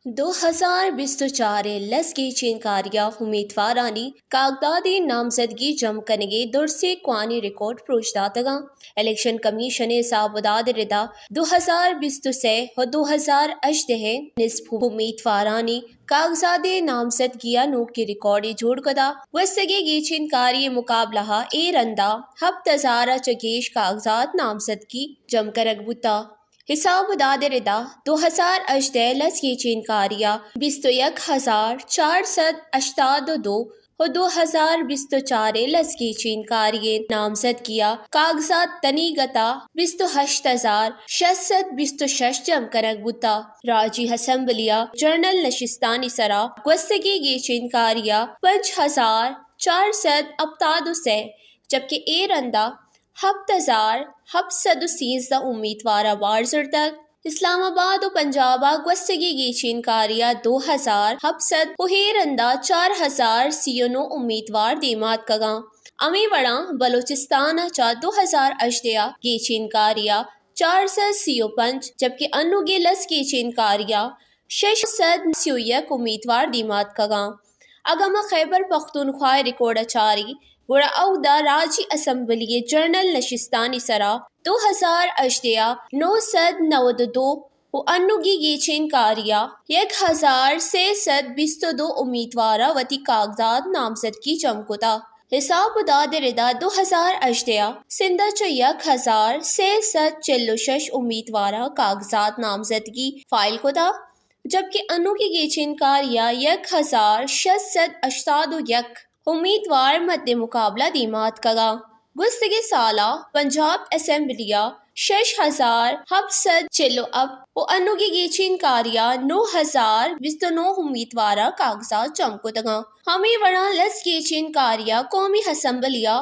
2024 لسکی چینکاریہ امیدوارانی کاغذاتی نامزدگی جمع کنگے درسی قوانی ریکارڈ پروشداتگاں الیکشن کمیشن سابداد ردا 2023 و 2018 نصف امیدوارانی کاغذاتی نامزدگیاں نو کی ریکارڈی جوڑ کدا وستگی گی چینکاری مقابلہ اے رندہ ہفت ہزارہ چگیش کاغذات نامزدگی جمع کرگ بوتا حساب داد ردا 2018 لس کی چینکاریہ 21,482 و 2024 لس کی چینکاری نامزد کیا کاغذات تنیگتا 28,626 جمع کرگ بوتا راجی اسمبلیہ جرنل نشستانی سرا گوستگی گی چینکاریہ 5,472 جبکہ اے رندہ 7,713 امیدوارہ بارزر تک اسلام آباد و پنجابہ گوستگی گی چینکاریہ 2,700 و ہیرندہ 4,039 امیدوار دیمات کگاں امی وڑاں بلوچستان چا 2018 گی چینکاریہ 435 جبکہ انو گی لس کی چینکاریہ 631 امیدوار دیمات کگاں اگما خیبر پختونخوا ریکارڈ چاری گڑا او دا راجی اسمبلی جرنل نشستانی سرا 2018 992 و انوگی گی چینکاریہ 1,622 امیدوارہ وتی کاغذات نامزدگی چمکتا حساب داد ردا 2018 سندھ چ 1,646 امیدوارہ کاغذات نامزدگی فائل کتا جبکہ انوگی گی چینکاریہ 1,681 امیدوار مد مقابلہ دیمات کگا گستگی سالہ پنجاب اسمبلیہ 6,740 و انوگی گی چینکاریہ 9,029 امیدوارہ کاغذات چمکتگاں ہمیں وڑاں لس کی چینکاریہ قومی اسمبلیہ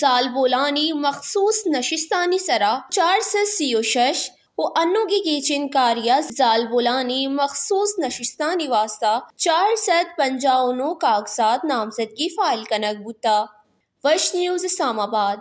زال بولانی مخصوص نشستانی سرا 436 و انوگی کی چینکاریہ زال بولانی مخصوص نشستانی واسطہ 459 کاغذات نامزدگی فائل کنگ بوتا وش نیوز اسلام آباد